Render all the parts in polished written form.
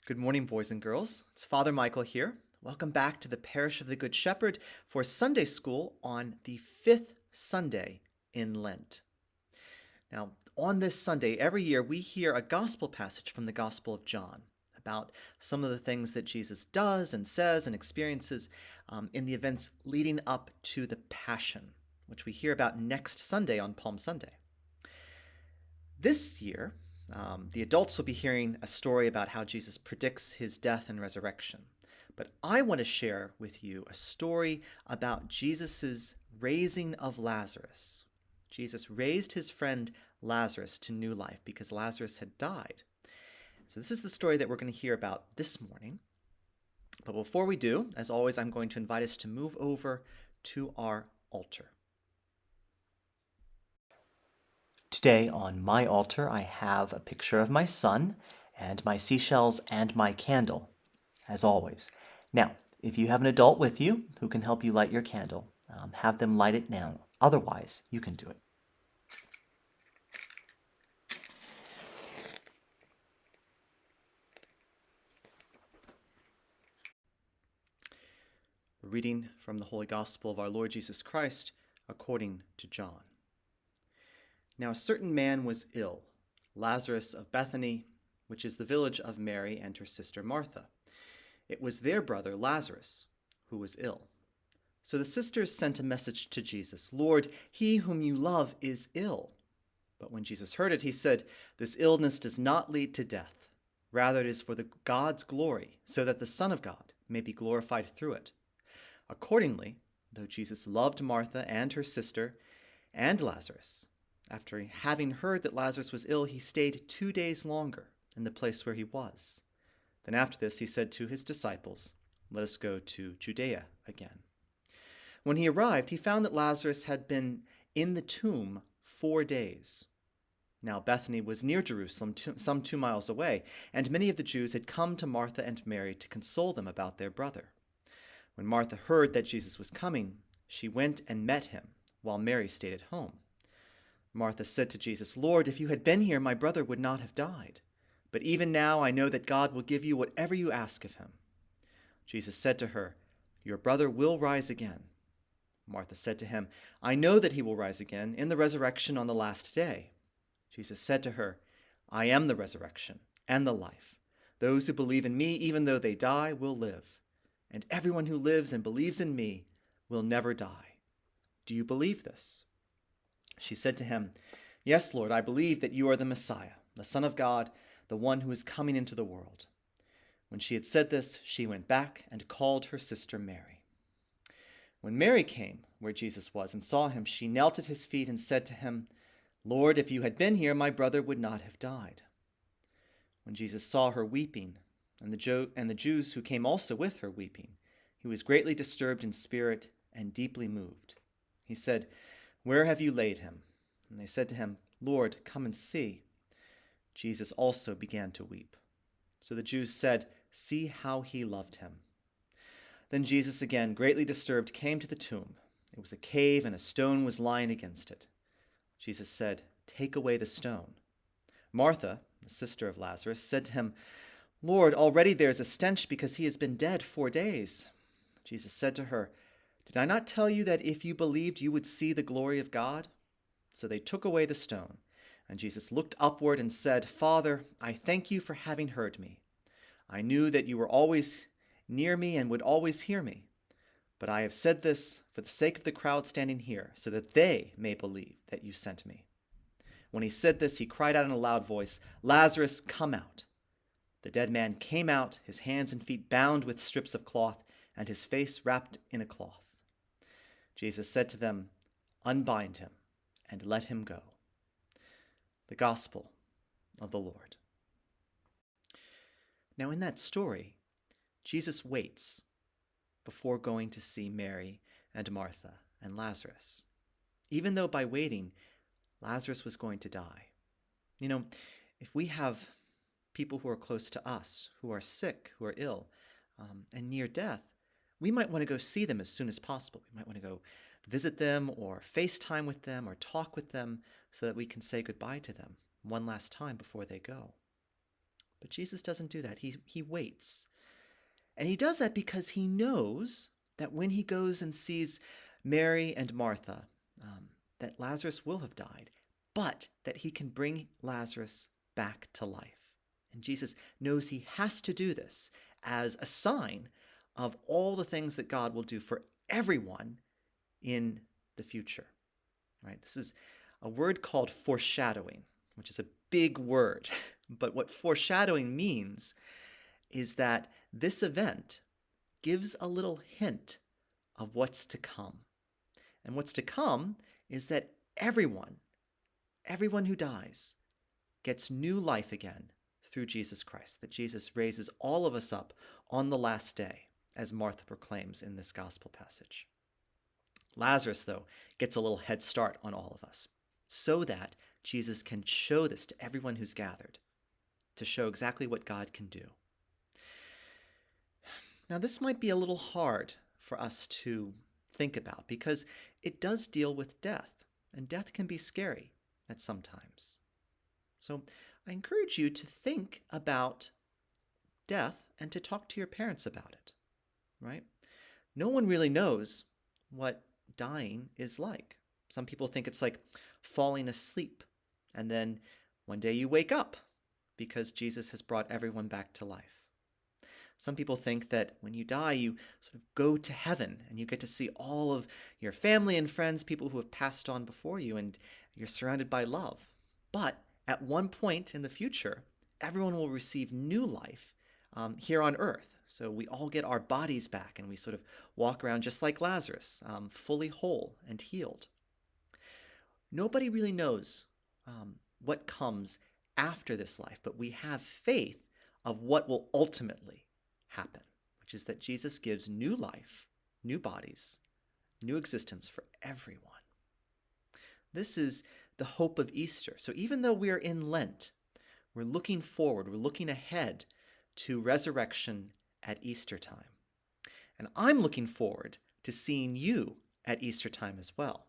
Good morning, boys and girls. It's Father Michael here. Welcome back to the Parish of the Good Shepherd for Sunday School on the fifth Sunday in Lent. Now, on this Sunday, every year we hear a gospel passage from the Gospel of John about some of the things that Jesus does and says and experiences in the events leading up to the Passion, which we hear about next Sunday on Palm Sunday. This year, the adults will be hearing a story about how Jesus predicts his death and resurrection. But I want to share with you a story about Jesus' raising of Lazarus. Jesus raised his friend Lazarus to new life because Lazarus had died. So this is the story that we're going to hear about this morning. But before we do, as always, I'm going to invite us to move over to our altar. Today on my altar, I have a picture of my son and my seashells and my candle, as always. Now, if you have an adult with you who can help you light your candle, have them light it now. Otherwise, you can do it. A reading from the Holy Gospel of our Lord Jesus Christ according to John. Now a certain man was ill, Lazarus of Bethany, which is the village of Mary and her sister Martha. It was their brother Lazarus who was ill. So the sisters sent a message to Jesus, "Lord, he whom you love is ill." But when Jesus heard it, he said, "This illness does not lead to death. Rather, it is for God's glory, so that the Son of God may be glorified through it." Accordingly, though Jesus loved Martha and her sister and Lazarus, after having heard that Lazarus was ill, he stayed 2 days longer in the place where he was. Then after this, he said to his disciples, "Let us go to Judea again." When he arrived, he found that Lazarus had been in the tomb 4 days. Now Bethany was near Jerusalem, some 2 miles away, and many of the Jews had come to Martha and Mary to console them about their brother. When Martha heard that Jesus was coming, she went and met him, while Mary stayed at home. Martha said to Jesus, "Lord, if you had been here, my brother would not have died. But even now I know that God will give you whatever you ask of him." Jesus said to her, "Your brother will rise again." Martha said to him, "I know that he will rise again in the resurrection on the last day." Jesus said to her, "I am the resurrection and the life. Those who believe in me, even though they die, will live. And everyone who lives and believes in me will never die. Do you believe this?" She said to him, "Yes, Lord, I believe that you are the Messiah, the Son of God, the one who is coming into the world." When she had said this, she went back and called her sister Mary. When Mary came where Jesus was and saw him, she knelt at his feet and said to him, "Lord, if you had been here, my brother would not have died." When Jesus saw her weeping, and the Jews who came also with her weeping, he was greatly disturbed in spirit and deeply moved. He said, "Where have you laid him?" And they said to him, "Lord, come and see." Jesus also began to weep. So the Jews said, "See how he loved him." Then Jesus, again greatly disturbed, came to the tomb. It was a cave, and a stone was lying against it. Jesus said, "Take away the stone." Martha, the sister of Lazarus, said to him, "Lord, already there is a stench because he has been dead 4 days." Jesus said to her, "Did I not tell you that if you believed, you would see the glory of God?" So they took away the stone, and Jesus looked upward and said, "Father, I thank you for having heard me. I knew that you were always near me and would always hear me. But I have said this for the sake of the crowd standing here, so that they may believe that you sent me." When he said this, he cried out in a loud voice, "Lazarus, come out." The dead man came out, his hands and feet bound with strips of cloth, and his face wrapped in a cloth. Jesus said to them, "Unbind him and let him go." The Gospel of the Lord. Now in that story, Jesus waits before going to see Mary and Martha and Lazarus, even though by waiting, Lazarus was going to die. You know, if we have people who are close to us, who are sick, who are ill, and near death, we might want to go see them as soon as possible. We might want to go visit them or FaceTime with them or talk with them so that we can say goodbye to them one last time before they go. But Jesus doesn't do that. He waits. And he does that because he knows that when he goes and sees Mary and Martha, that Lazarus will have died, but that he can bring Lazarus back to life. And Jesus knows he has to do this as a sign of all the things that God will do for everyone in the future. Right? This is a word called foreshadowing, which is a big word. But what foreshadowing means is that this event gives a little hint of what's to come. And what's to come is that everyone who dies gets new life again through Jesus Christ, that Jesus raises all of us up on the last day, as Martha proclaims in this gospel passage. Lazarus, though, gets a little head start on all of us, so that Jesus can show this to everyone who's gathered, to show exactly what God can do. Now, this might be a little hard for us to think about because it does deal with death, and death can be scary at some times. So I encourage you to think about death and to talk to your parents about it, right? No one really knows what dying is like. Some people think it's like falling asleep, and then one day you wake up because Jesus has brought everyone back to life. Some people think that when you die, you sort of go to heaven and you get to see all of your family and friends, people who have passed on before you, and you're surrounded by love. But at one point in the future, everyone will receive new life here on earth. So we all get our bodies back and we sort of walk around just like Lazarus, fully whole and healed. Nobody really knows what comes after this life, but we have faith of what will ultimately happen, which is that Jesus gives new life, new bodies, new existence for everyone. This is the hope of Easter. So even though we are in Lent, we're looking forward, we're looking ahead to resurrection at Easter time. And I'm looking forward to seeing you at Easter time as well.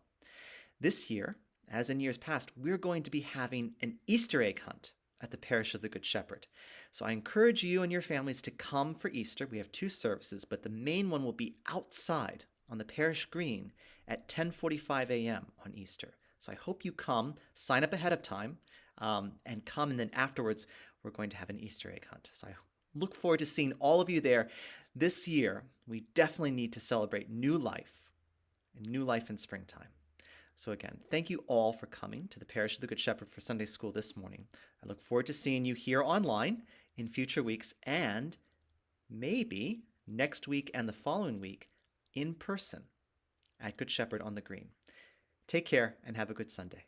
This year, as in years past, we're going to be having an Easter egg hunt at the Parish of the Good Shepherd. So I encourage you and your families to come for Easter. We have 2 services, but the main one will be outside on the parish green at 10:45 a.m. on Easter. So I hope you come, sign up ahead of time, and come, and then afterwards we're going to have an Easter egg hunt. So I look forward to seeing all of you there. This year, we definitely need to celebrate new life, and new life in springtime. So again, thank you all for coming to the Parish of the Good Shepherd for Sunday School this morning. I look forward to seeing you here online in future weeks, and maybe next week and the following week in person at Good Shepherd on the Green. Take care and have a good Sunday.